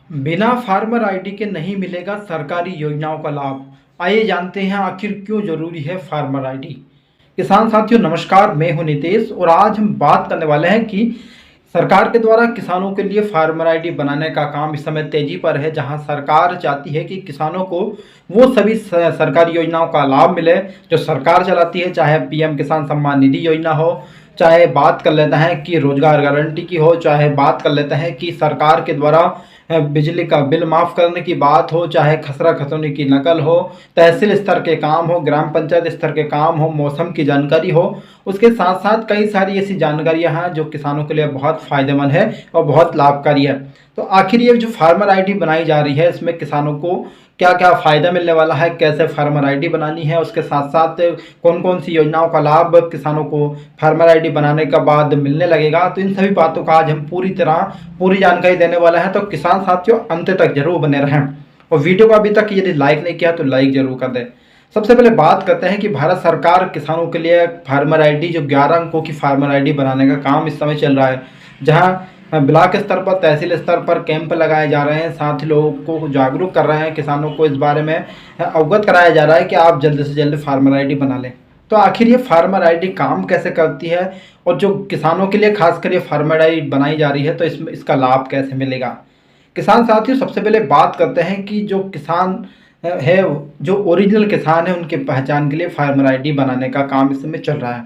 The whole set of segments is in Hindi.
बिना फार्मर आईडी के नहीं मिलेगा सरकारी योजनाओं का लाभ। आइए जानते हैं आखिर क्यों जरूरी है फार्मर आईडी। किसान साथियों नमस्कार, मैं हूं नितेश और आज हम बात करने वाले हैं कि सरकार के द्वारा किसानों के लिए फार्मर आईडी बनाने का काम इस समय तेजी पर है, जहां सरकार चाहती है कि किसानों को वो सभी सरकारी योजनाओं का लाभ मिले जो सरकार चलाती है, चाहे पीएम किसान सम्मान निधि योजना हो, चाहे बात कर लेते हैं कि रोजगार गारंटी की हो, चाहे बात कर लेते हैं कि सरकार के द्वारा बिजली का बिल माफ़ करने की बात हो, चाहे खसरा खसोनी की नकल हो, तहसील स्तर के काम हो, ग्राम पंचायत स्तर के काम हो, मौसम की जानकारी हो। उसके साथ साथ कई सारी ऐसी जानकारियां हैं जो किसानों के लिए बहुत फ़ायदेमंद है और बहुत लाभकारी है। तो आखिर ये जो फार्मर आईडी बनाई जा रही है, इसमें किसानों को क्या क्या फ़ायदा मिलने वाला है, कैसे फार्मर आईडी बनानी है, उसके साथ साथ कौन कौन सी योजनाओं का लाभ किसानों को फार्मर आईडी बनाने के बाद मिलने लगेगा, तो इन सभी बातों का आज हम पूरी जानकारी देने वाले हैं। तो किसान साथियों अंत तक जरूर बने रहें और वीडियो को अभी तक यदि लाइक नहीं किया तो लाइक जरूर कर दें। सबसे पहले बात करते हैं कि भारत सरकार किसानों के लिए फार्मर आईडी जो 11 अंकों की फार्मर आईडी बनाने का काम इस समय चल रहा है, जहां ब्लॉक स्तर पर, तहसील स्तर पर कैंप लगाए जा रहे हैं, साथ ही लोगों को जागरूक कर रहे हैं, किसानों को इस बारे में अवगत कराया जा रहा है कि आप जल्द से जल्द फार्मर आईडी बना लें। तो आखिर ये फार्मर आईडी काम कैसे करती है और जो किसानों के लिए खासकर ये फार्मर आईडी बनाई जा रही है तो इसमें इसका लाभ कैसे मिलेगा। किसान साथियों सबसे पहले बात करते हैं कि जो किसान है, जो ओरिजिनल किसान है, उनके पहचान के लिए फार्मर आईडी बनाने का काम इस समय चल रहा है।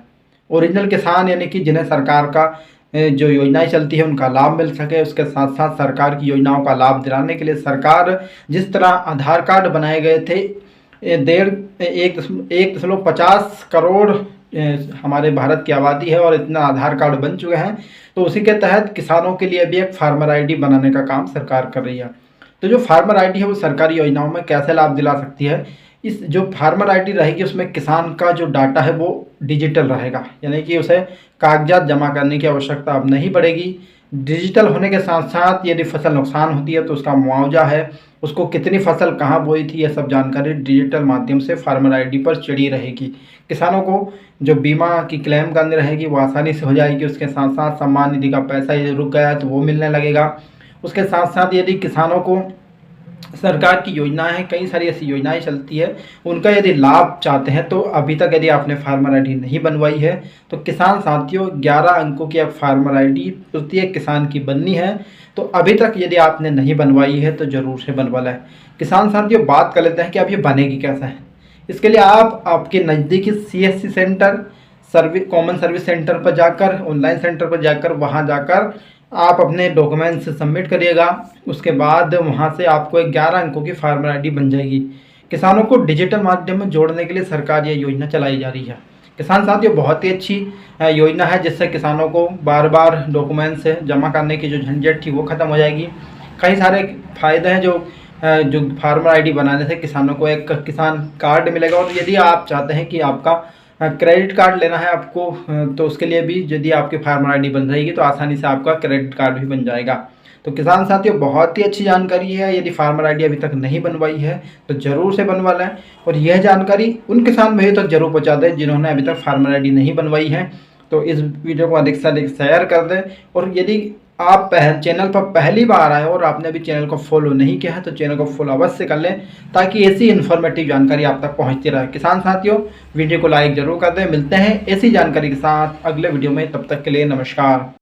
ओरिजिनल किसान यानी कि जिन्हें सरकार का जो योजनाएं चलती है उनका लाभ मिल सके, उसके साथ साथ सरकार की योजनाओं का लाभ दिलाने के लिए सरकार जिस तरह आधार कार्ड बनाए गए थे, 1.50 करोड़ हमारे भारत की आबादी है और इतना आधार कार्ड बन चुके हैं, तो उसी के तहत किसानों के लिए भी एक फार्मर आईडी बनाने का काम सरकार कर रही है। तो जो फार्मर आईडी है वो सरकारी योजनाओं में कैसे लाभ दिला सकती है। इस जो फार्मर आईडी रहेगी उसमें किसान का जो डाटा है वो डिजिटल रहेगा, यानी कि उसे कागजात जमा करने की आवश्यकता अब नहीं पड़ेगी। डिजिटल होने के साथ साथ यदि फसल नुकसान होती है तो उसका मुआवजा है, उसको कितनी फसल कहाँ बोई थी, यह सब जानकारी डिजिटल माध्यम से फार्मर आईडी पर चढ़ी रहेगी। किसानों को जो बीमा की क्लेम करनी रहेगी वो आसानी से हो जाएगी। उसके साथ साथ सम्मान निधि का पैसा यदि रुक गया है तो वो मिलने लगेगा। उसके साथ साथ यदि किसानों को सरकार की योजनाएं हैं, कई सारी ऐसी योजनाएं चलती है, उनका यदि लाभ चाहते हैं तो अभी तक यदि आपने फार्मर आईडी नहीं बनवाई है तो किसान साथियों 11 अंकों की एक फार्मर आईडी प्रत्येक किसान की बननी है। तो अभी तक यदि आपने नहीं बनवाई है तो ज़रूर से बनवा लें। किसान साथियों बात कर लेते हैं कि अब ये बनेगी कैसे है। इसके लिए आप आपके नज़दीकी CSC centre, common service centre पर जाकर, ऑनलाइन सेंटर पर जाकर, वहाँ जाकर आप अपने डॉक्यूमेंट्स सबमिट करिएगा। उसके बाद वहाँ से आपको एक 11 अंकों की फार्मर आईडी बन जाएगी। किसानों को डिजिटल माध्यम में जोड़ने के लिए सरकार ये योजना चलाई जा रही है। किसान साथियों बहुत ही अच्छी योजना है, जिससे किसानों को बार बार डॉक्यूमेंट्स जमा करने की जो झंझट थी वो ख़त्म हो जाएगी। कई सारे फ़ायदे हैं जो फार्मर आईडी बनाने से किसानों को एक किसान कार्ड मिलेगा। और यदि आप चाहते हैं कि आपका क्रेडिट कार्ड लेना है आपको, तो उसके लिए भी यदि आपकी फार्मर आईडी बन रहेगी तो आसानी से आपका क्रेडिट कार्ड भी बन जाएगा। तो किसान साथियों बहुत ही अच्छी जानकारी है। यदि फार्मर आईडी अभी तक नहीं बनवाई है तो ज़रूर से बनवा लें और यह जानकारी उन किसान भाइयों तक जरूर पहुँचा दें जिन्होंने अभी तक फार्मर आईडी नहीं बनवाई है। तो इस वीडियो को अधिक से अधिक शेयर कर दें और यदि आप चैनल पर पहली बार आए और आपने अभी चैनल को फॉलो नहीं किया है तो चैनल को फॉलो अवश्य कर लें, ताकि ऐसी इन्फॉर्मेटिव जानकारी आप तक पहुंचती रहे। किसान साथियों वीडियो को लाइक जरूर कर दें। मिलते हैं ऐसी जानकारी के साथ अगले वीडियो में, तब तक के लिए नमस्कार।